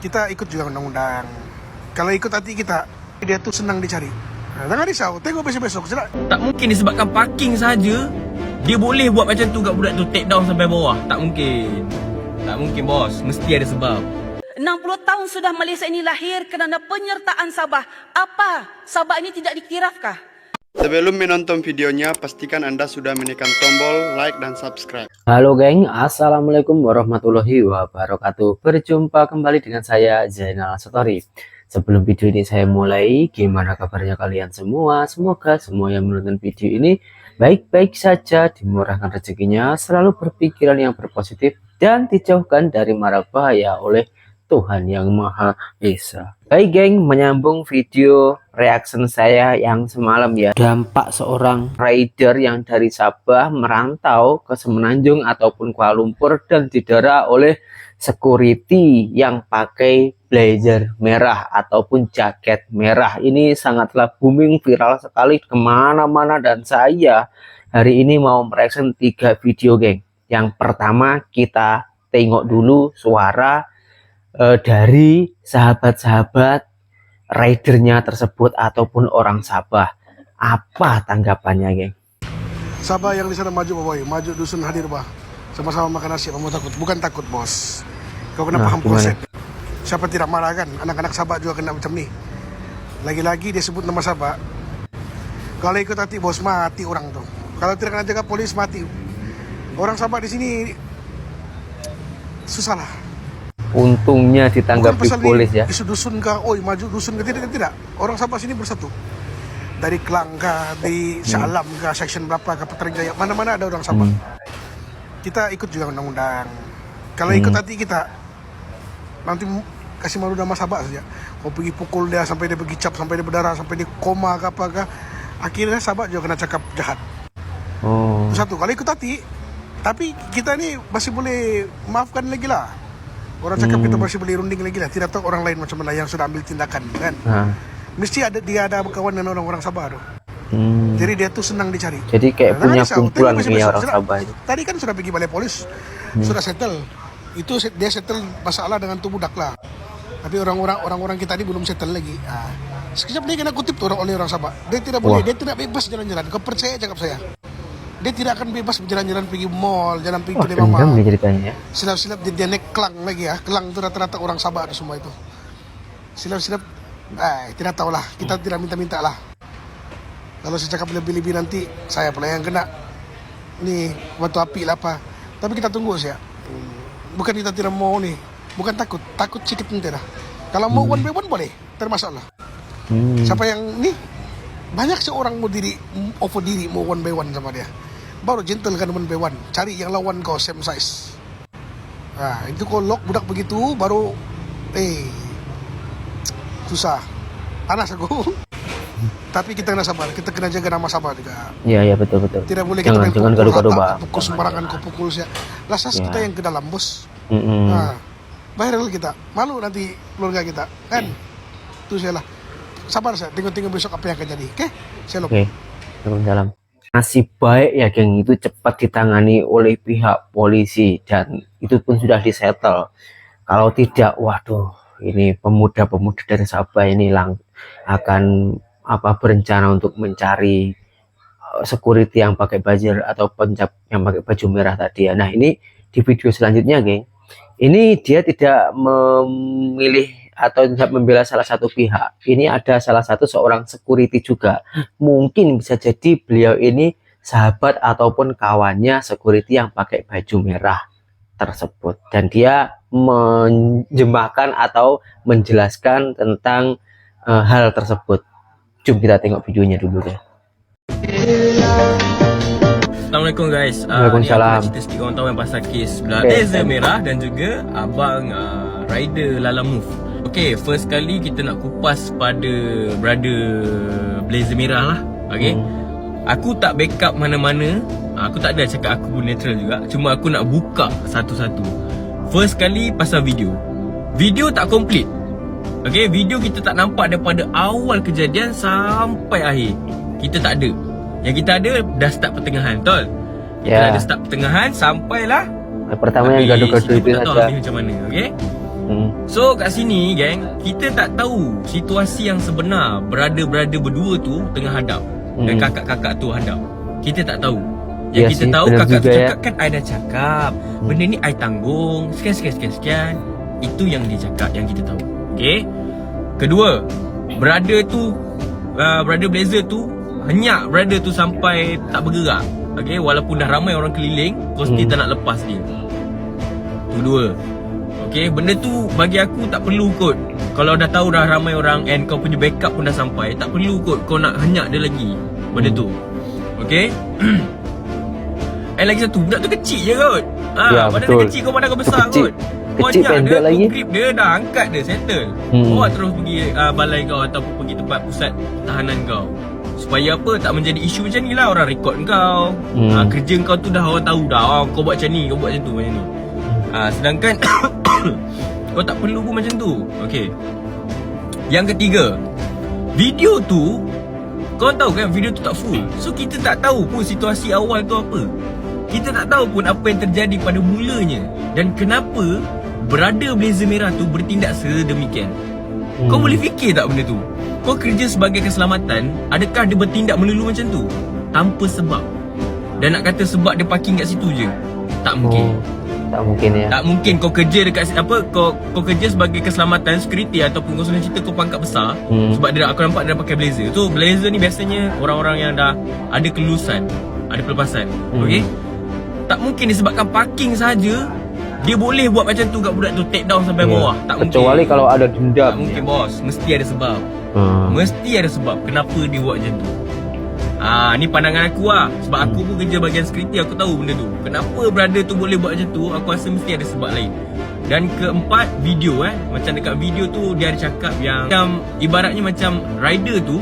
kita ikut juga undang-undang. Kalau ikut hati kita, dia tuh senang dicari. Nah, jangan risau, tengok besok-besok. Tak mungkin disebabkan parking saja dia boleh buat macam tu kat budak tu, take down sampai bawah. Tak mungkin. Tak mungkin bos, mesti ada sebab. 60 tahun sudah Malaysia ini lahir kerana penyertaan Sabah. Apa? Sabah ini tidak diktirafkah? Sebelum menonton videonya, pastikan Anda sudah menekan tombol like dan subscribe. Halo geng, assalamualaikum warahmatullahi wabarakatuh. Berjumpa kembali dengan saya Zainal Satori. Sebelum video ini saya mulai, gimana kabarnya kalian semua? Semoga semua yang menonton video ini baik-baik saja, dimurahkan rezekinya, selalu berpikiran yang berpositif, dan dijauhkan dari mara bahaya oleh Tuhan Yang Maha Esa. Baik geng, menyambung video reaction saya yang semalam ya. Dampak seorang rider yang dari Sabah merantau ke Semenanjung ataupun Kuala Lumpur dan didera oleh security yang pakai blazer merah ataupun jaket merah. Ini sangatlah booming, viral sekali kemana-mana, dan saya hari ini mau mereaction 3 video geng. Yang pertama kita tengok dulu suara dari sahabat-sahabat ridernya tersebut ataupun orang Sabah. Apa tanggapannya geng? Sabah yang di sana maju boy, maju dusun hadir bah. Sama-sama makan nasi, kamu takut? Bukan takut bos. Kau kena paham konsep. Siapa tidak marah kan? Anak-anak Sabah juga kena macam ni. Lagi-lagi dia sebut nama Sabah. Kalau ikut hati bos, mati orang tuh. Kalau tidak kena jaga polis, mati. Orang Sabah di sini susah lah. Untungnya ditanggapi polis ya. Isu dusun kah? Oi maju dusun ke tidak. Orang Sabah sini bersatu. Dari Kelang kah, di Shah Alam kah, section berapa kah, Petaring Jaya, mana-mana ada orang Sabah. Kita ikut juga undang-undang. Kalau ikut hati kita, nanti kasih malu nama Sabah saja. Kau pergi pukul dia sampai dia bergicap, sampai dia berdarah, sampai dia koma ke apa kah. Akhirnya Sabah juga kena cakap jahat. Itu satu. Kalau ikut hati, tapi kita ni masih boleh maafkan lagi lah. Orang cakap kita masih boleh runding lagi lah. Tidak tahu orang lain macam mana yang sudah ambil tindakan kan. Mesti dia ada kawan dengan orang-orang Sabah tu. Jadi dia tuh senang dicari. Jadi kayak punya kumpulan punya orang Sabah itu. Tadi kan sudah pergi balai polis, sudah settle. Itu dia settle masalah dengan tu budak lah. Tapi orang-orang kita ni belum settle lagi. Sekejap dia kena kutip tu oleh orang Sabah. Dia tidak boleh, dia tidak bebas jalan-jalan. Kau percaya cakap saya? Dia tidak akan bebas berjalan-jalan pergi mall, jalan pergi kedai mama. Dendam ceritanya ya. Silap-silap dia naik Kelang lagi ya. Kelang itu rata-rata orang Sabah ada semua itu. Silap-silap, tidak tahulah. Kita tidak minta-minta lah. Kalau saya cakap lebih-lebih nanti saya pula yang kena. Ini batu api lah apa. Tapi kita tunggu sih ya. Bukan kita tidak mau nih. Bukan takut sedikit nanti dah. Kalau mau one by one boleh, termasalah. Siapa yang nih? Banyak seorang mau over diri mau one by one sama dia. Baru gentle kan one by one. Cari yang lawan kau same size. Itu kau lock budak begitu baru susah. Panas aku. Tapi kita kena sabar. Kita kena jaga nama Sabah juga. Iya betul. Tidak boleh kita jangan gaduh-gaduh bang. Pukul sembarangan kau pukul saya. Lasas kita yang ke dalam bos. Viral kita. Malu nanti keluarga kita. Kan? Itu saya lah. Sabar saya. Tengok-tengok besok apa yang akan jadi. Oke? Shalom. Salam. Nasib baik ya geng, itu cepat ditangani oleh pihak polisi dan itu pun sudah disettle. Kalau tidak, waduh, ini pemuda-pemuda dari Sabah ini akan berencana untuk mencari security yang pakai buzzer atau pencap yang pakai baju merah tadi ya. Nah ini di video selanjutnya geng, ini dia tidak memilih atau tidak membela salah satu pihak. Ini ada salah satu seorang security juga. Mungkin bisa jadi beliau ini sahabat ataupun kawannya security yang pakai baju merah tersebut. Dan dia menjemahkan atau menjelaskan tentang hal tersebut. Jom kita tengok videonya dulu deh. Assalamualaikum guys. Waalaikumsalam. Cerita sikit orang tahu yang pasal kes blazer merah dan juga abang rider Lala Move. Okay, first kali kita nak kupas pada brother blazer merah lah. Okay, aku tak backup mana-mana. Aku tak ada cakap aku neutral juga. Cuma aku nak buka satu-satu. First kali pasal video. Video tak complete. Okay, video kita tak nampak daripada awal kejadian sampai akhir. Kita tak ada. Yang kita ada dah start pertengahan, betul? Kita ada start pertengahan sampailah pertama yang gaduh-gaduh itu saja. Macam mana, okay? So kat sini geng, kita tak tahu situasi yang sebenar brother-brother berdua tu tengah hadap dan kakak-kakak tu hadap. Kita tak tahu. Yang Ya kita sih, tahu benar kakak tu juga ya. cakap kan I dah cakap benda ni I tanggung sekian. Itu yang dia cakap yang kita tahu. Okay. Kedua, brother tu brother Blazer tu henyak brother tu sampai tak bergerak. Okay, walaupun dah ramai orang keliling, kau still tak nak lepas dia. Tu dua. Okay, benda tu bagi aku tak perlu kot. Kalau dah tahu dah ramai orang and kau punya backup pun dah sampai, tak perlu kot kau nak henyak dia lagi. Benda tu. Okay. And lagi satu, budak tu kecil je kot. Ya, Badan betul. dia kecil, kau badan kau besar Kecil. kot. Kecil henyak pendek dia, lagi. kau grip dia, dah angkat dia, settle. Bawa terus pergi balai kau ataupun pergi tempat pusat tahanan kau. Supaya apa, tak menjadi isu macam ni lah. Orang rekod kau. Kerja kau tu dah orang tahu dah. Kau buat macam ni, kau buat macam tu, macam ni. Sedangkan kau tak perlu pun macam tu. Okay. Yang ketiga, video tu, kau tahu kan video tu tak full. So kita tak tahu pun situasi awal tu apa. Kita tak tahu pun apa yang terjadi pada mulanya. Dan kenapa brother Blazer Merah tu bertindak sedemikian. Kau boleh fikir tak benda tu? Kau kerja sebagai keselamatan, adakah dia bertindak melulu macam tu? Tanpa sebab. Dan nak kata sebab dia parking kat situ je, tak mungkin. Tak mungkin ya. Tak mungkin kau kerja dekat apa, kau kerja sebagai keselamatan security ataupun kau senang cerita kau pangkat besar. Sebab dia aku nampak dia pakai blazer. So blazer ni biasanya orang-orang yang dah ada kelulusan, ada pelepasan. Okey. Tak mungkin disebabkan parking saja dia boleh buat macam tu kat budak tu, take down sampai bawah. Tak mungkin. Kecuali kalau ada dendam. Tak mungkin bos, mesti ada sebab. Mesti ada sebab kenapa dia buat macam tu. Ni pandangan aku lah. Sebab aku pun kerja bahagian security, aku tahu benda tu. Kenapa brother tu boleh buat macam tu, aku rasa mesti ada sebab lain. Dan keempat, video macam dekat video tu dia ada cakap yang macam ibaratnya macam rider tu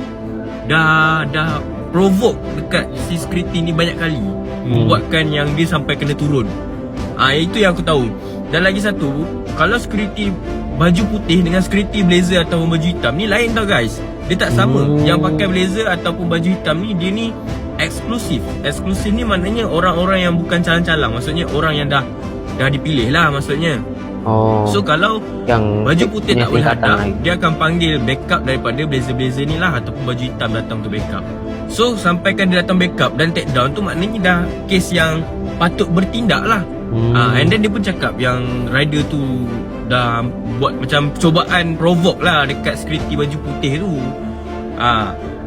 dah provoke dekat si security ni banyak kali, membuatkan yang dia sampai kena turun. Itu yang aku tahu. Dan lagi satu, kalau security baju putih dengan security blazer ataupun baju hitam ni lain tau guys. Dia tak sama. Yang pakai blazer ataupun baju hitam ni, dia ni eksklusif. Eksklusif ni maknanya orang-orang yang bukan calang-calang. Maksudnya orang yang dah dipilih lah maksudnya. So kalau yang baju putih tak boleh hadap, dia akan panggil backup daripada blazer-blazer ni lah, ataupun baju hitam datang tu backup. So sampaikan dia datang backup dan take down tu maknanya dah kes yang patut bertindak lah. And then dia pun cakap yang rider tu dah buat macam cubaan provoke lah dekat security baju putih tu.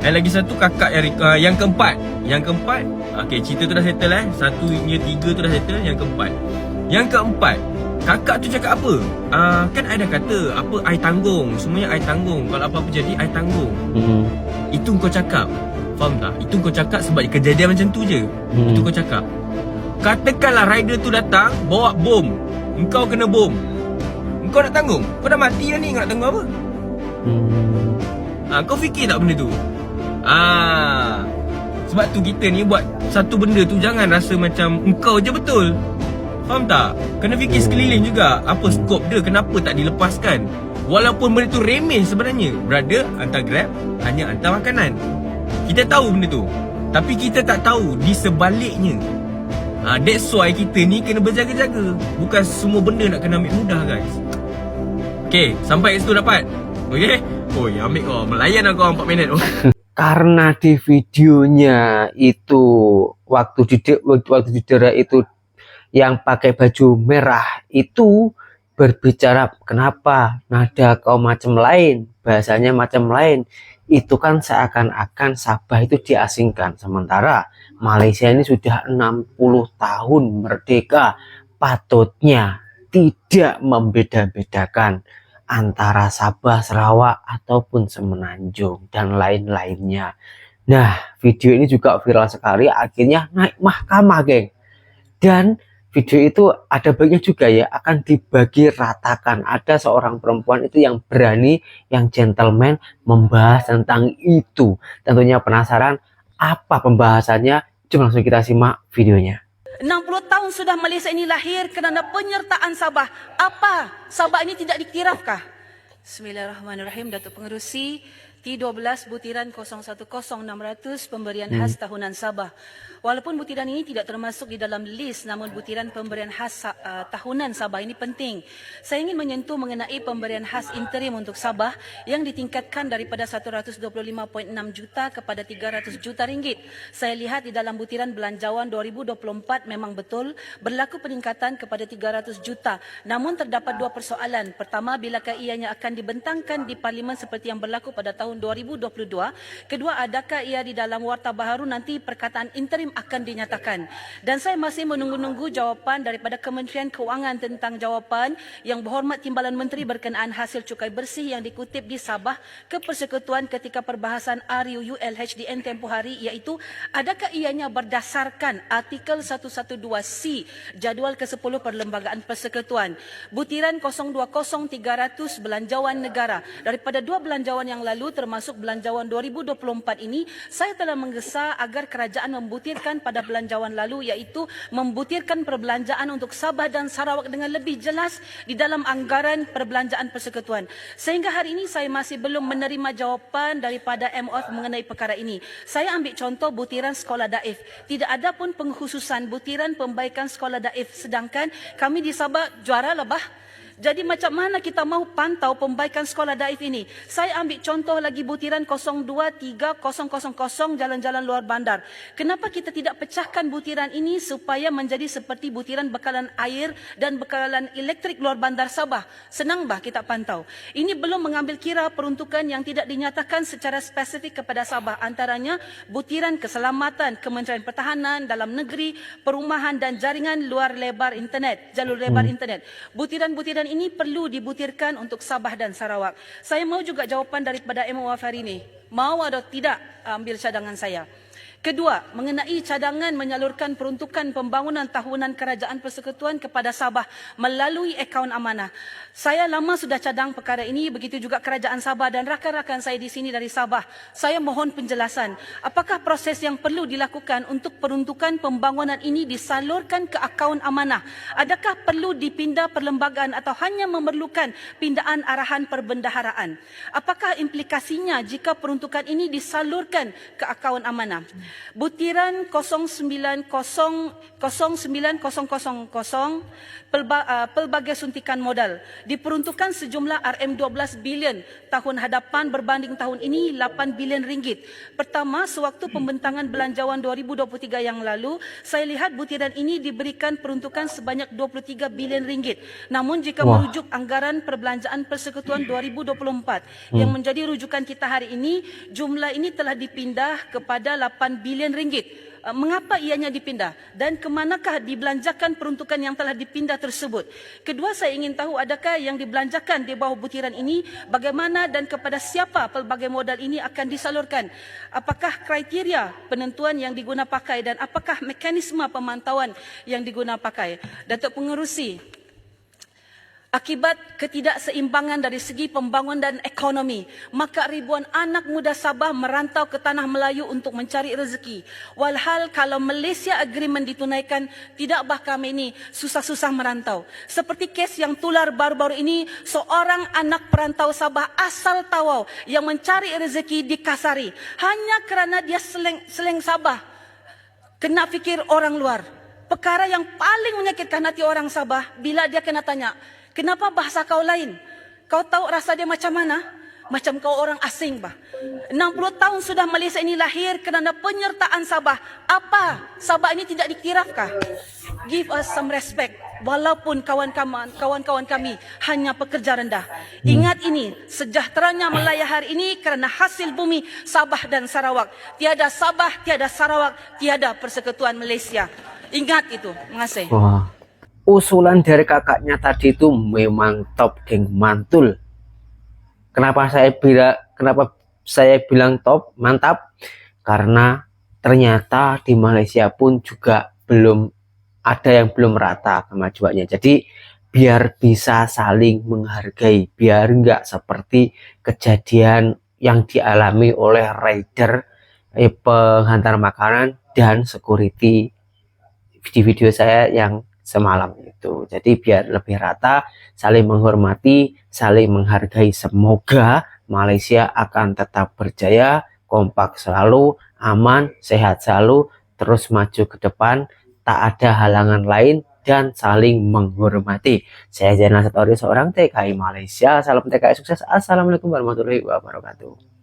Dan lagi satu kakak yang keempat. Okay, cerita tu dah settle Satu hingga tiga tu dah settle. Yang keempat, kakak tu cakap apa? Kan I dah kata apa, I tanggung. Semuanya I tanggung. Kalau apa-apa jadi I tanggung. Itu kau cakap. Faham tak? Itu kau cakap sebab kejadian macam tu je. Itu kau cakap. Katakanlah rider tu datang bawa bom, engkau kena bom, engkau nak tanggung? Kau dah mati dah ni, kau nak tanggung apa? Kau fikir tak benda tu? Sebab tu kita ni buat satu benda tu, jangan rasa macam engkau je betul. Faham tak? Kena fikir sekeliling juga. Apa skop dia, kenapa tak dilepaskan? Walaupun benda tu remeh sebenarnya. Brother hantar Grab, hanya hantar makanan. Kita tahu benda tu, tapi kita tak tahu di sebaliknya. That's why kita ni kena berjaga-jaga. Bukan semua benda nak kena ambil mudah guys. Okay, sampai kat situ dapat. Okay. Ambil kau, melayan aku 4 minit. Karena di videonya itu waktu didera itu yang pakai baju merah itu berbicara kenapa nada kau macam lain, bahasanya macam lain. Itu kan seakan-akan Sabah itu diasingkan. Sementara Malaysia ini sudah 60 tahun merdeka. Patutnya tidak membeda-bedakan antara Sabah, Sarawak ataupun Semenanjung dan lain-lainnya. Nah, video ini juga viral sekali, akhirnya naik mahkamah, geng. Dan video itu ada baiknya juga ya, akan dibagi ratakan. Ada seorang perempuan itu yang berani, yang gentleman membahas tentang itu. Tentunya penasaran apa pembahasannya? Cuma langsung kita simak videonya. 60 tahun sudah Malaysia ini lahir kerana penyertaan Sabah. Apa Sabah ini tidak diktirafkah? Bismillahirrahmanirrahim. Datuk Pengerusi, T12 butiran 010600 pemberian khas tahunan Sabah. Walaupun butiran ini tidak termasuk di dalam list, namun butiran pemberian khas tahunan Sabah ini penting. Saya ingin menyentuh mengenai pemberian khas interim untuk Sabah yang ditingkatkan daripada 125.6 juta kepada 300 juta ringgit. Saya lihat di dalam butiran belanjawan 2024 memang betul berlaku peningkatan kepada 300 juta. Namun terdapat dua persoalan. Pertama, bilakah ianya akan dibentangkan di parlimen seperti yang berlaku pada tahun 2022? Kedua, adakah ia di dalam warta baharu nanti perkataan interim akan dinyatakan? Dan saya masih menunggu-nunggu jawapan daripada Kementerian Keuangan tentang jawapan yang berhormat Timbalan Menteri berkenaan hasil cukai bersih yang dikutip di Sabah ke Persekutuan ketika perbahasan RUU LHDN tempoh hari, iaitu adakah ianya berdasarkan artikel 112C jadual ke-10 Perlembagaan Persekutuan. Butiran 020300 belanjawan negara. Daripada dua belanjawan yang lalu termasuk belanjawan 2024 ini, saya telah menggesa agar kerajaan membutirkan pada belanjawan lalu, iaitu membutirkan perbelanjaan untuk Sabah dan Sarawak dengan lebih jelas di dalam anggaran perbelanjaan persekutuan. Sehingga hari ini saya masih belum menerima jawapan daripada MOF mengenai perkara ini. Saya ambil contoh butiran sekolah daif. Tidak ada pun pengkhususan butiran pembaikan sekolah daif, sedangkan kami di Sabah juara lah bah. Jadi macam mana kita mahu pantau pembaikan sekolah daif ini? Saya ambil contoh lagi butiran 023000 jalan-jalan luar bandar. Kenapa kita tidak pecahkan butiran ini supaya menjadi seperti butiran bekalan air dan bekalan elektrik luar bandar Sabah? Senang bah kita pantau. Ini belum mengambil kira peruntukan yang tidak dinyatakan secara spesifik kepada Sabah. Antaranya butiran keselamatan, Kementerian Pertahanan, Dalam Negeri, Perumahan dan Jaringan Luar Lebar Internet, jalur lebar internet. Butiran-butiran ini perlu dibutirkan untuk Sabah dan Sarawak. Saya mau juga jawapan daripada MOF hari ini. Mau atau tidak ambil cadangan saya? Kedua, mengenai cadangan menyalurkan peruntukan pembangunan tahunan Kerajaan Persekutuan kepada Sabah melalui akaun amanah. Saya lama sudah cadang perkara ini, begitu juga Kerajaan Sabah dan rakan-rakan saya di sini dari Sabah. Saya mohon penjelasan. Apakah proses yang perlu dilakukan untuk peruntukan pembangunan ini disalurkan ke akaun amanah? Adakah perlu dipindah perlembagaan atau hanya memerlukan pindaan arahan perbendaharaan? Apakah implikasinya jika peruntukan ini disalurkan ke akaun amanah? Butiran 090000 pelbagai suntikan modal diperuntukkan sejumlah RM12 bilion tahun hadapan berbanding tahun ini 8 bilion ringgit. Pertama, sewaktu pembentangan belanjawan 2023 yang lalu, saya lihat butiran ini diberikan peruntukan sebanyak 23 bilion ringgit. Namun jika merujuk anggaran perbelanjaan Persekutuan 2024 yang menjadi rujukan kita hari ini, jumlah ini telah dipindah kepada 8 bilion ringgit. Mengapa ianya dipindah dan kemanakah dibelanjakan peruntukan yang telah dipindah tersebut? Kedua, saya ingin tahu adakah yang dibelanjakan di bawah butiran ini, bagaimana dan kepada siapa pelbagai modal ini akan disalurkan? Apakah kriteria penentuan yang diguna pakai dan apakah mekanisme pemantauan yang diguna pakai? Datuk Pengerusi, akibat ketidakseimbangan dari segi pembangunan dan ekonomi, maka ribuan anak muda Sabah merantau ke tanah Melayu untuk mencari rezeki. Walhal kalau Malaysia Agreement ditunaikan, tidakbah kami ini susah-susah merantau? Seperti kes yang tular baru-baru ini, seorang anak perantau Sabah asal Tawau yang mencari rezeki di Kasari hanya kerana dia seleng Sabah. Kena fikir orang luar. Perkara yang paling menyakitkan hati orang Sabah bila dia kena tanya, kenapa bahasa kau lain? Kau tahu rasa dia macam mana? Macam kau orang asing bah. 60 tahun sudah Malaysia ini lahir kerana penyertaan Sabah. Apa? Sabah ini tidak diktirafkah? Give us some respect. Walaupun kawan-kawan kami hanya pekerja rendah. Ingat ini, sejahteranya Melaya hari ini kerana hasil bumi Sabah dan Sarawak. Tiada Sabah, tiada Sarawak, tiada Persekutuan Malaysia. Ingat itu. Terima kasih. Wah. Usulan dari kakaknya tadi itu memang top, geng, mantul. Kenapa saya bilang top, mantap? Karena ternyata di Malaysia pun juga belum ada yang belum rata kemajuannya. Jadi biar bisa saling menghargai, biar enggak seperti kejadian yang dialami oleh rider, penghantar makanan dan security di video saya yang semalam itu. Jadi biar lebih rata, saling menghormati, saling menghargai. Semoga Malaysia akan tetap berjaya, kompak selalu, aman, sehat selalu, terus maju ke depan, tak ada halangan lain, dan saling menghormati. Saya Zainal Satori, seorang TKI Malaysia. Salam TKI sukses. Assalamualaikum warahmatullahi wabarakatuh.